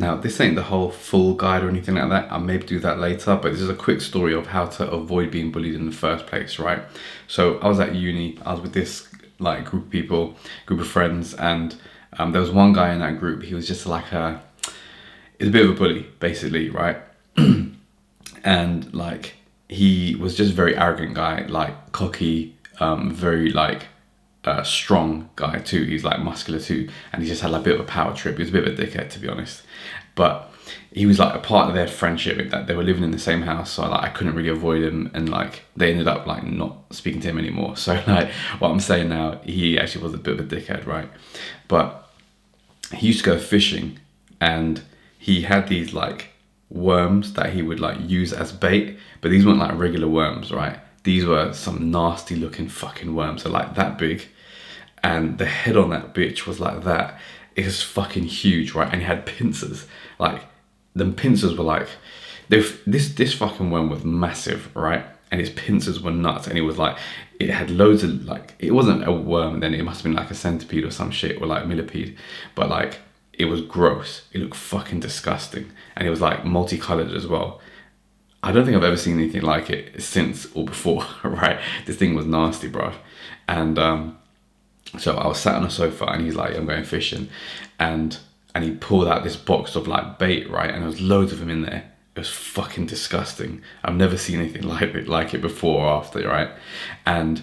Now, this ain't the whole full guide or anything like that. I'll maybe do that later, but this is a quick story of how to avoid being bullied in the first place, right? So I was at uni, I was with this like group of people, group of friends, and there was one guy in that group. He was just like he's a bit of a bully, basically, right? And like, he was just a very arrogant guy, like cocky, very like strong guy too. He's like muscular too, and he just had like a bit of a power trip. He was a bit of a dickhead, to be honest. But he was like a part of their friendship, that they were living in the same house, so like I couldn't really avoid him, and like they ended up like not speaking to him anymore. So like, what I'm saying now, he actually was a bit of a dickhead, right? But he used to go fishing, and he had these like worms that he would like use as bait, but these weren't like regular worms, right? These were some nasty looking fucking worms. They're like that big, and the head on that bitch was like that. It was fucking huge, right? And he had pincers. Like, the pincers were like, this fucking worm was massive, right? And his pincers were nuts. And it was like, it had loads of like, it wasn't a worm then, it must have been like a centipede or some shit, or like a millipede. But like, it was gross. It looked fucking disgusting. And it was like multicolored as well. I don't think I've ever seen anything like it since or before, right? This thing was nasty, bro. And so I was sat on a sofa, and he's like, I'm going fishing. And he pulled out this box of like bait, right? And there was loads of them in there. It was fucking disgusting. I've never seen anything like it before or after, right? And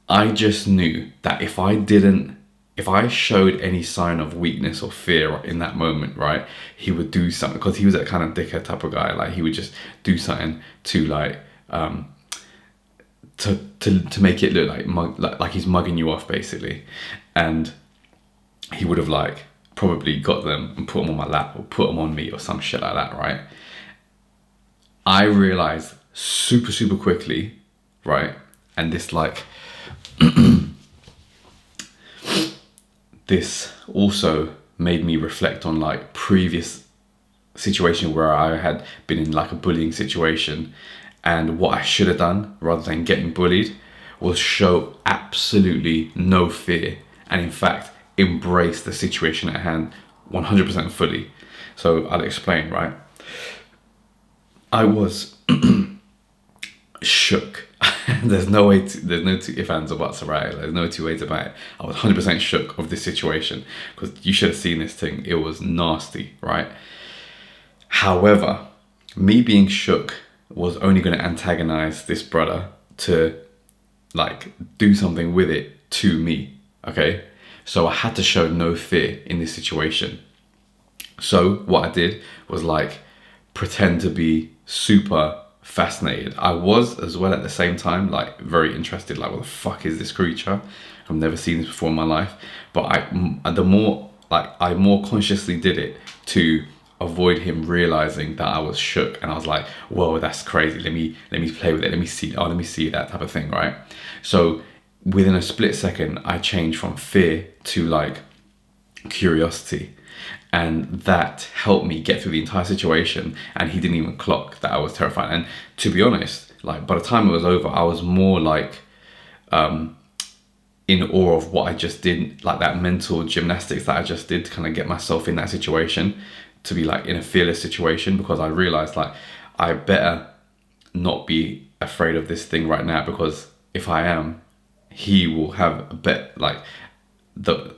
I just knew that if I showed any sign of weakness or fear in that moment, right, he would do something, because he was that kind of dickhead type of guy. Like, he would just do something to like, to make it look like he's mugging you off, basically. And he would have like probably got them and put them on my lap, or put them on me, or some shit like that, right? I realized super quickly, right? And this like, this also made me reflect on like previous situation where I had been in like a bullying situation, and what I should have done rather than getting bullied was show absolutely no fear, and in fact embrace the situation at hand 100% fully. So I'll explain, right? I was shook. There's no two ifs, ands or buts, right? There's no two ways about it. I was 100% shook of this situation, because you should have seen this thing. It was nasty, right? However, me being shook was only going to antagonize this brother to like do something with it to me, okay? So I had to show no fear in this situation. So what I did was like pretend to be super fascinated. I was as well at the same time, like very interested, like what the fuck is this creature? I've never seen this before in my life. But I more consciously did it to avoid him realizing that I was shook, and I was like, whoa, that's crazy. Let me play with it. Let me see that type of thing, right? So within a split second, I changed from fear to like curiosity. And that helped me get through the entire situation, and he didn't even clock that I was terrified. And to be honest, like by the time it was over, I was more like in awe of what I just did, like that mental gymnastics that I just did to kind of get myself in that situation, to be like in a fearless situation, because I realized like I better not be afraid of this thing right now, because if I am, he will have a bet. Like the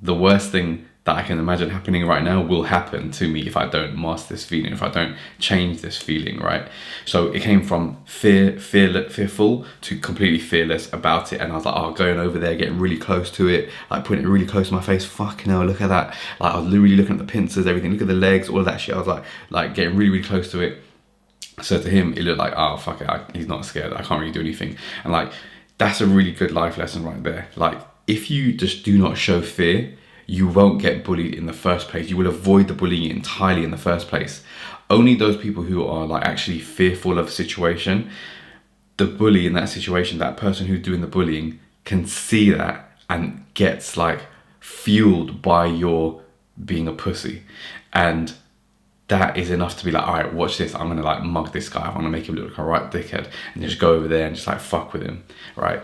worst thing that I can imagine happening right now will happen to me if I don't master this feeling, if I don't change this feeling, right? So it came from fearful to completely fearless about it. And I was like, oh, going over there, getting really close to it, like putting it really close to my face. Fucking hell, look at that. Like I was literally looking at the pincers, everything, look at the legs, all of that shit. I was like getting really close to it. So to him, it looked like, oh, fuck it, he's not scared. I can't really do anything. And like, that's a really good life lesson right there. Like, if you just do not show fear, you won't get bullied in the first place. You will avoid the bullying entirely in the first place. Only those people who are like actually fearful of a situation, the bully in that situation, that person who's doing the bullying, can see that and gets like fueled by your being a pussy. And that is enough to be like, all right, watch this. I'm gonna like mug this guy. I'm gonna make him look like a right dickhead, and just go over there and just like fuck with him, right?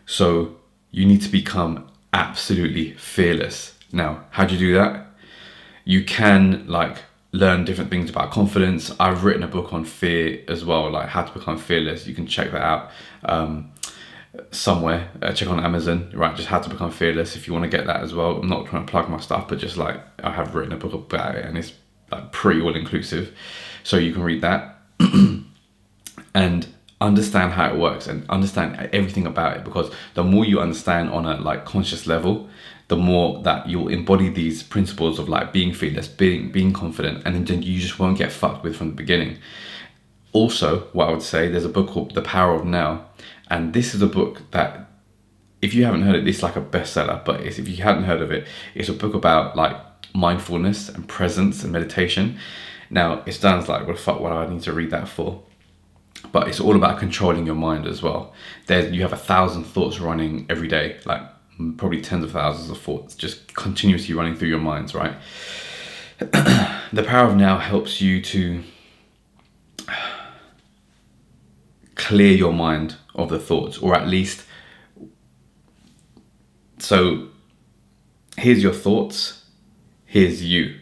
So you need to become absolutely fearless. Now, how do you do that? You can like learn different things about confidence. I've written a book on fear as well, like how to become fearless. You can check that out somewhere. Check on Amazon, right? Just how to become fearless if you want to get that as well. I'm not trying to plug my stuff, but just like I have written a book about it, and it's like pretty all inclusive, so you can read that and understand how it works and understand everything about it, because the more you understand on a like conscious level, the more that you'll embody these principles of like being fearless, being confident, and then you just won't get fucked with from the beginning. Also, what I would say, there's a book called The Power of Now, and this is a book that, if you haven't heard it, it's like a bestseller, but if you hadn't heard of it, it's a book about like mindfulness and presence and meditation. Now, it sounds like, what the fuck would I need to read that for? But it's all about controlling your mind as well. You have 1,000 thoughts running every day, like probably tens of thousands of thoughts just continuously running through your minds, right? The Power of Now helps you to clear your mind of the thoughts, or at least, so here's your thoughts, here's you.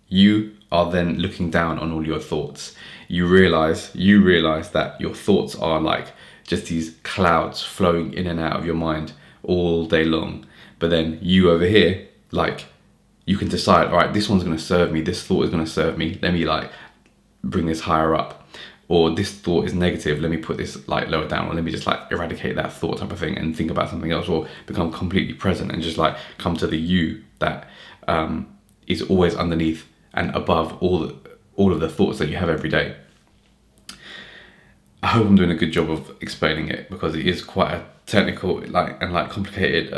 You are then looking down on all your thoughts. You realize that your thoughts are like just these clouds flowing in and out of your mind all day long. But then you over here, like, you can decide, all right, this one's going to serve me, this thought is going to serve me, let me like bring this higher up. Or this thought is negative, let me put this like lower down, or let me just like eradicate that thought type of thing and think about something else, or become completely present and just like come to the you that is always underneath and above all of the thoughts that you have every day. I hope I'm doing a good job of explaining it, because it is quite a technical and complicated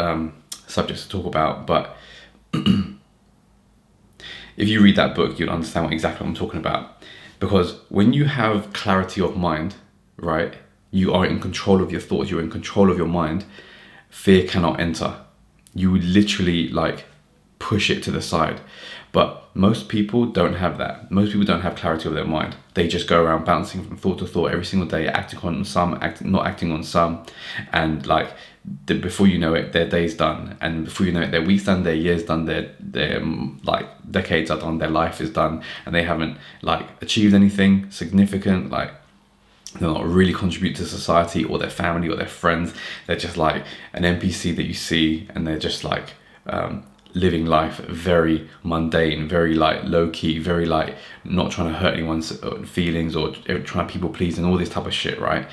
subject to talk about. But if you read that book, you'll understand exactly what I'm talking about. Because when you have clarity of mind, right, you are in control of your thoughts, you're in control of your mind, fear cannot enter. You would literally like push it to the side. But most people don't have that. Most people don't have clarity of their mind. They just go around bouncing from thought to thought every single day, acting on some, not acting on some. And like, before you know it, their day's done. And before you know it, their week's done, their year's done, their like decades are done, their life is done. And they haven't like achieved anything significant, like they're not really contribute to society or their family or their friends. They're just like an NPC that you see, and they're just like living life very mundane, very like low key, very like not trying to hurt anyone's feelings or trying to people please and all this type of shit, right?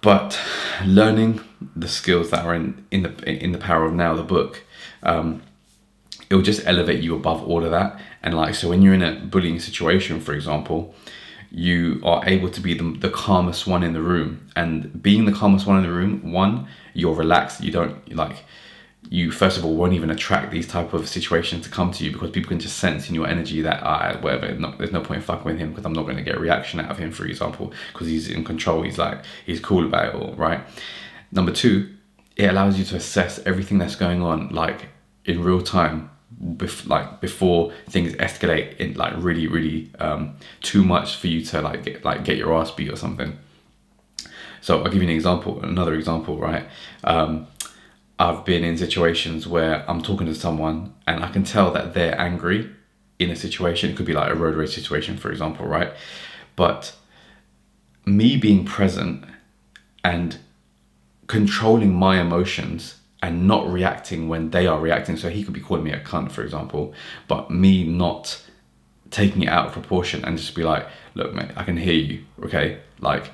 But learning the skills that are in the Power of Now, the book, it will just elevate you above all of that. And like, so when you're in a bullying situation, for example, you are able to be the calmest one in the room. And being the calmest one in the room, one, you're relaxed. You don't like, you first of all won't even attract these type of situations to come to you, because people can just sense in your energy that whatever, there's no point in fucking with him, because I'm not going to get a reaction out of him, for example, because he's in control, he's cool about it all, right? Number two, it allows you to assess everything that's going on like in real time, before things escalate in like really too much for you to get your ass beat or something. So I'll give you another example, right? I've been in situations where I'm talking to someone and I can tell that they're angry in a situation. It could be like a road rage situation, for example, right? But me being present and controlling my emotions and not reacting when they are reacting. So he could be calling me a cunt, for example, but me not taking it out of proportion and just be like, look, mate, I can hear you, okay? Like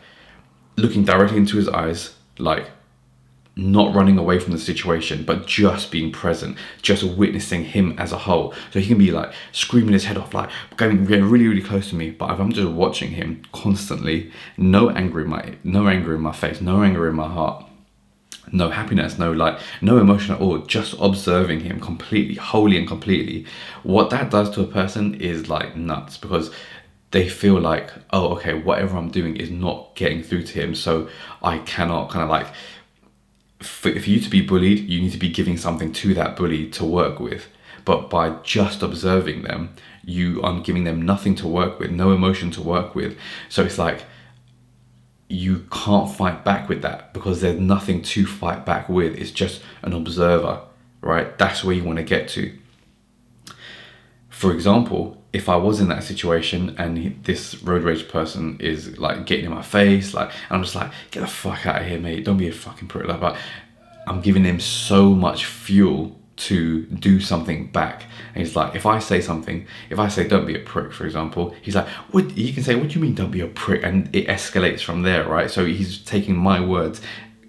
looking directly into his eyes, like not running away from the situation, but just being present, just witnessing him as a whole. So he can be like screaming his head off, like getting really close to me. But if I'm just watching him constantly, no anger in my face, no anger in my heart, no happiness, no emotion at all, just observing him completely, wholly and completely. What that does to a person is like nuts, because they feel like, oh, okay, whatever I'm doing is not getting through to him, so I cannot kind of like, for you to be bullied, you need to be giving something to that bully to work with. But by just observing them, you are giving them nothing to work with, no emotion to work with. So it's like, you can't fight back with that, because there's nothing to fight back with. It's just an observer, right? That's where you want to get to. For example, if I was in that situation and this road rage person is like getting in my face, like, and I'm just like, get the fuck out of here, mate, don't be a fucking prick. Like, I'm giving him so much fuel to do something back. And he's like, if I say something, if I say don't be a prick, for example, he's like, what? He can say, what do you mean don't be a prick? And it escalates from there, right? So he's taking my words,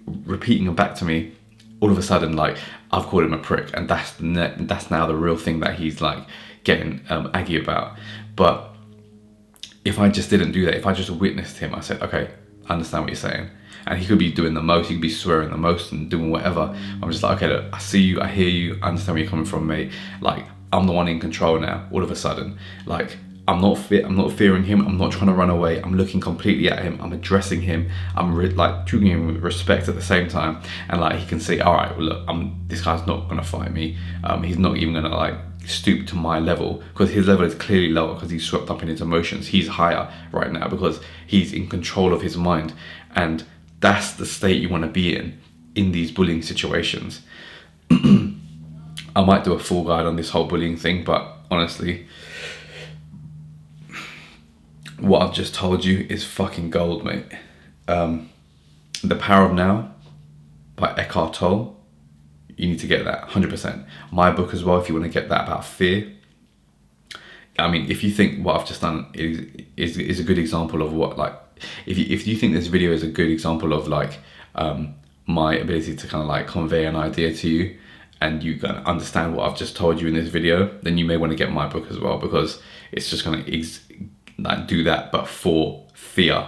repeating them back to me. All of a sudden, like, I've called him a prick, and that's now the real thing that he's like getting aggy about. But if I just didn't do that, if I just witnessed him, I said, okay, I understand what you're saying. And he could be doing the most, he could be swearing the most and doing whatever. I'm just like, okay, look, I see you, I hear you, I understand where you're coming from, mate. Like, I'm the one in control now, all of a sudden. Like, I'm not fearing him, I'm not trying to run away, I'm looking completely at him, I'm addressing him, I'm like treating him with respect at the same time. And like, he can say, all right, well, look, this guy's not gonna fight me. He's not even gonna like stoop to my level, because his level is clearly lower because he's swept up in his emotions. He's higher right now because he's in control of his mind. And that's the state you want to be in these bullying situations. I might do a full guide on this whole bullying thing, but honestly, what I've just told you is fucking gold, mate. The Power of Now by Eckhart Tolle, you need to get that 100%. My book as well, if you want to get that about fear. I mean, if you think what I've just done is a good example of what, like, if you think this video is a good example of like my ability to kind of like convey an idea to you, and you can understand what I've just told you in this video, then you may want to get my book as well, because it's just going to like do that, but for fear.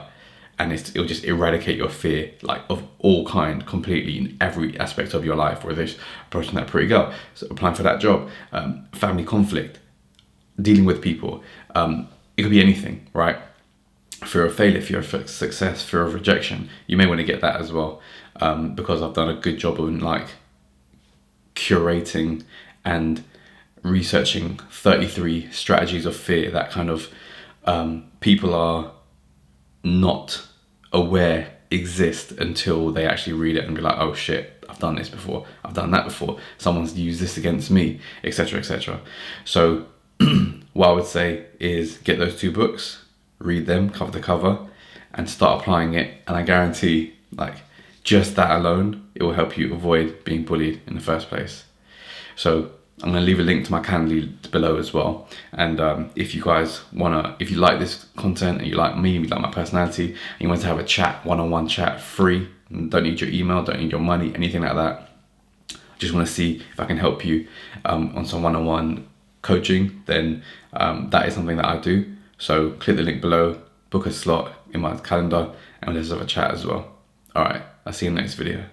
And it'll just eradicate your fear, like of all kind, completely in every aspect of your life. Whether it's approaching that pretty girl, so applying for that job, family conflict, dealing with people. It could be anything, right? Fear of failure, fear of success, fear of rejection. You may want to get that as well, because I've done a good job of like curating and researching 33 strategies of fear that kind of people are not aware exist until they actually read it and be like, oh shit, I've done this before, I've done that before, someone's used this against me, etc., etc. So what I would say is get those 2 books, read them cover to cover, and start applying it. And I guarantee, like, just that alone, it will help you avoid being bullied in the first place. So I'm going to leave a link to my Calendly below as well. And if you guys if you like this content and you like me, you like my personality, and you want to have a chat, one-on-one chat, free, and don't need your email, don't need your money, anything like that, just want to see if I can help you on some one-on-one coaching, then that is something that I do. So click the link below, book a slot in my calendar, and let's have a chat as well. All right, I'll see you in the next video.